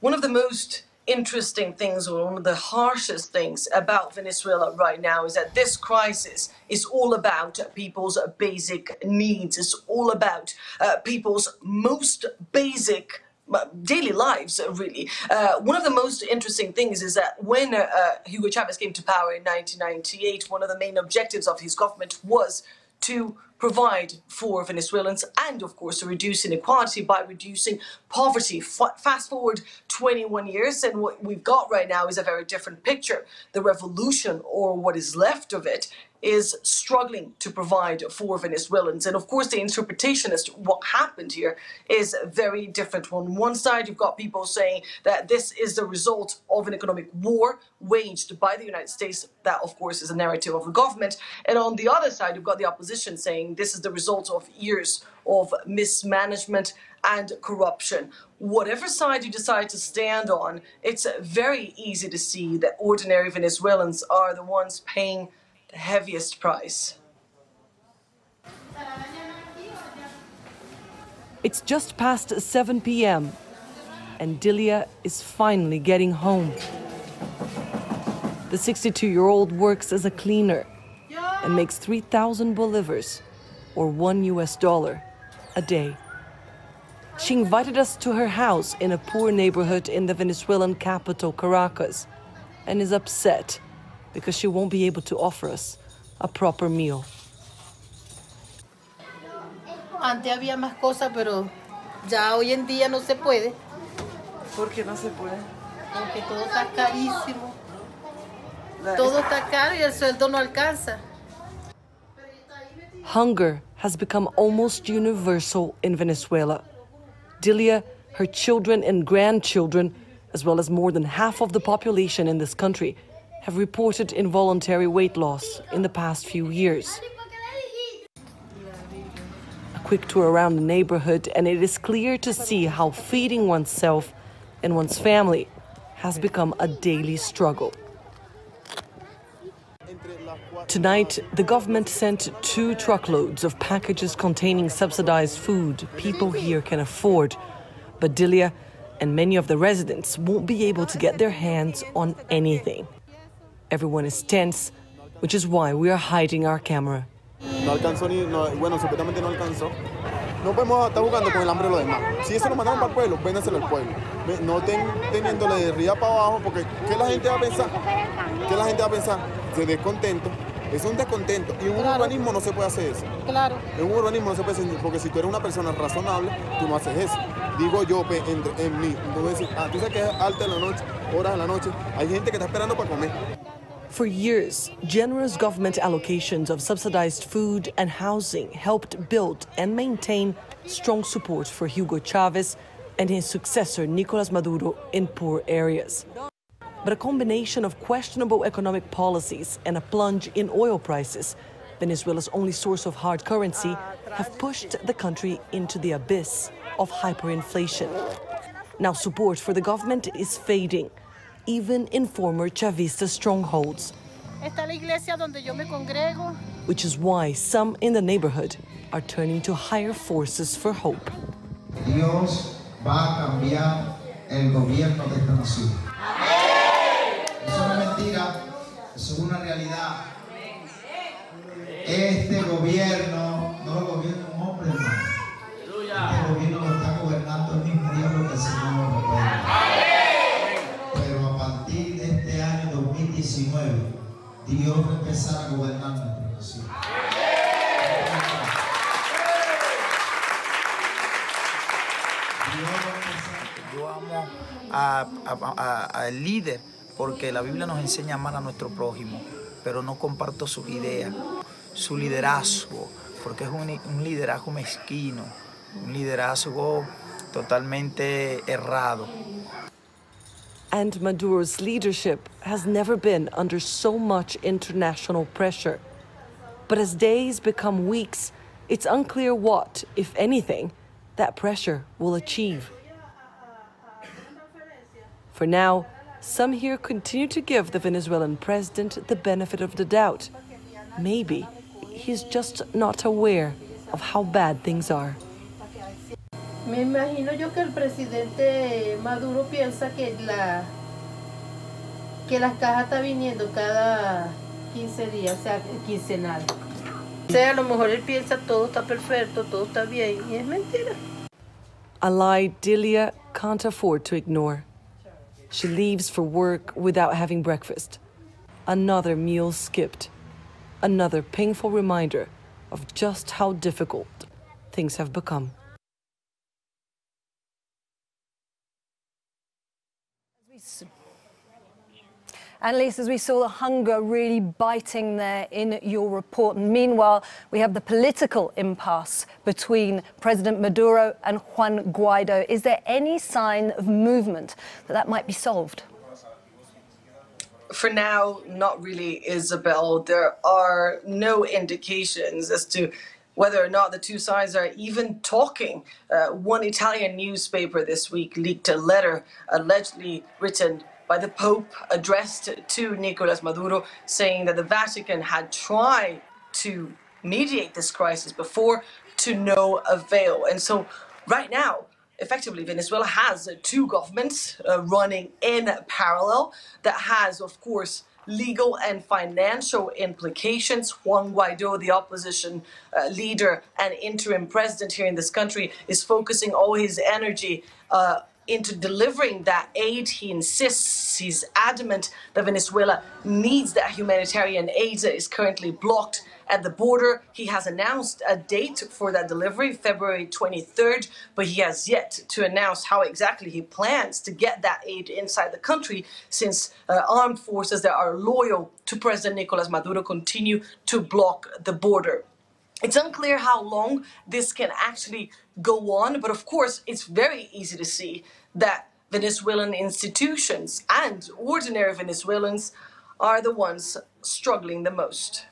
One of the most interesting things, or one of the harshest things about Venezuela right now, is that this crisis is all about people's basic needs. It's all about people's most basic daily lives, really. One of the most interesting things is that when Hugo Chavez came to power in 1998, one of the main objectives of his government was to provide for Venezuelans and, of course, to reduce inequality by reducing poverty. Fast forward 21 years, and what we've got right now is a very different picture. The revolution, or what is left of it, is struggling to provide for Venezuelans. And of course, the interpretation as to what happened here is very different. On one side, you've got people saying that this is the result of an economic war waged by the United States. That, of course, is a narrative of the government. And on the other side, you've got the opposition saying this is the result of years of mismanagement and corruption. Whatever side you decide to stand on, it's very easy to see that ordinary Venezuelans are the ones paying the heaviest price. It's just past 7 p.m. and Dilia is finally getting home. The 62-year-old works as a cleaner and makes 3,000 bolivars, or $1 a day. She invited us to her house in a poor neighborhood in the Venezuelan capital, Caracas, and is upset because she won't be able to offer us a proper meal. Antes había más cosas, pero ya hoy en día no se puede. ¿Por qué no se puede? Porque todo está carísimo. Todo está caro y el sueldo no alcanza. Hunger has become almost universal in Venezuela. Dilia, her children and grandchildren, as well as more than half of the population in this country, have reported involuntary weight loss in the past few years. A quick tour around the neighborhood, and it is clear to see how feeding oneself and one's family has become a daily struggle. Tonight, the government sent 2 truckloads of packages containing subsidized food people here can afford. But Dilia and many of the residents won't be able to get their hands on anything. Everyone is tense, which is why we are hiding our camera. No alcanzó bueno, supuestamente no alcanzó. No podemos estar jugando con el hambre de los demás. Si eso lo mandaron para el pueblo, véndaselo al pueblo. No teniéndole de arriba para abajo, porque ¿qué la gente va a pensar? ¿Qué la gente va a pensar? De descontento. Es un descontento. Y en un urbanismo no se puede hacer eso. Claro. En un urbanismo no se puede hacer, porque si tú eres una persona razonable, tú no haces eso. Digo yo, en mí. No voy a decir, tú sabes que es alta en la noche, horas en la noche. Hay gente que está esperando para comer. For years, generous government allocations of subsidized food and housing helped build and maintain strong support for Hugo Chavez and his successor, Nicolás Maduro, in poor areas. But a combination of questionable economic policies and a plunge in oil prices, Venezuela's only source of hard currency, have pushed the country into the abyss of hyperinflation. Now support for the government is fading, even in former Chavista strongholds. Which is why some in the neighborhood are turning to higher forces for hope. Dios va a cambiar el gobierno de esta nación. Eso no es mentira, eso es una realidad. Este gobierno no lo gobierna un hombre, hermano. Este gobierno lo está gobernando el mismo diablo que el Señor nos recuerda. Pero a partir de este año 2019, Dios va a empezar a gobernar nuestra nación. Yo amo al líder porque la Biblia nos enseña a amar a nuestro prójimo, pero no comparto sus ideas, su liderazgo, porque es un liderazgo mezquino, un liderazgo totalmente errado. And Maduro's leadership has never been under so much international pressure. But as days become weeks, it's unclear what, if anything, that pressure will achieve. For now, some here continue to give the Venezuelan president the benefit of the doubt. Maybe he's just not aware of how bad things are. Me imagino yo que el presidente Maduro piensa que las cajas están viniendo cada 15 días, o sea, quincenal. O sea, a lo mejor él piensa todo está perfecto, todo está bien, y es mentira. A lie Delia can't afford to ignore. She leaves for work without having breakfast. Another meal skipped. Another painful reminder of just how difficult things have become. Anelise, as we saw the hunger really biting there in your report. And meanwhile, we have the political impasse between President Maduro and Juan Guaido. Is there any sign of movement that might be solved? For now, not really, Isabel. There are no indications as to whether or not the two sides are even talking. One Italian newspaper this week leaked a letter allegedly written by the Pope addressed to Nicolás Maduro, saying that the Vatican had tried to mediate this crisis before to no avail. And so right now, effectively, Venezuela has two governments running in parallel. That has, of course, legal and financial implications. Juan Guaido, the opposition leader and interim president here in this country, is focusing all his energy into delivering that aid. He insists, he's adamant that Venezuela needs that humanitarian aid that is currently blocked at the border. He has announced a date for that delivery, February 23rd, but he has yet to announce how exactly he plans to get that aid inside the country, since armed forces that are loyal to President Nicolás Maduro continue to block the border. It's unclear how long this can actually go on, but of course, it's very easy to see that Venezuelan institutions and ordinary Venezuelans are the ones struggling the most.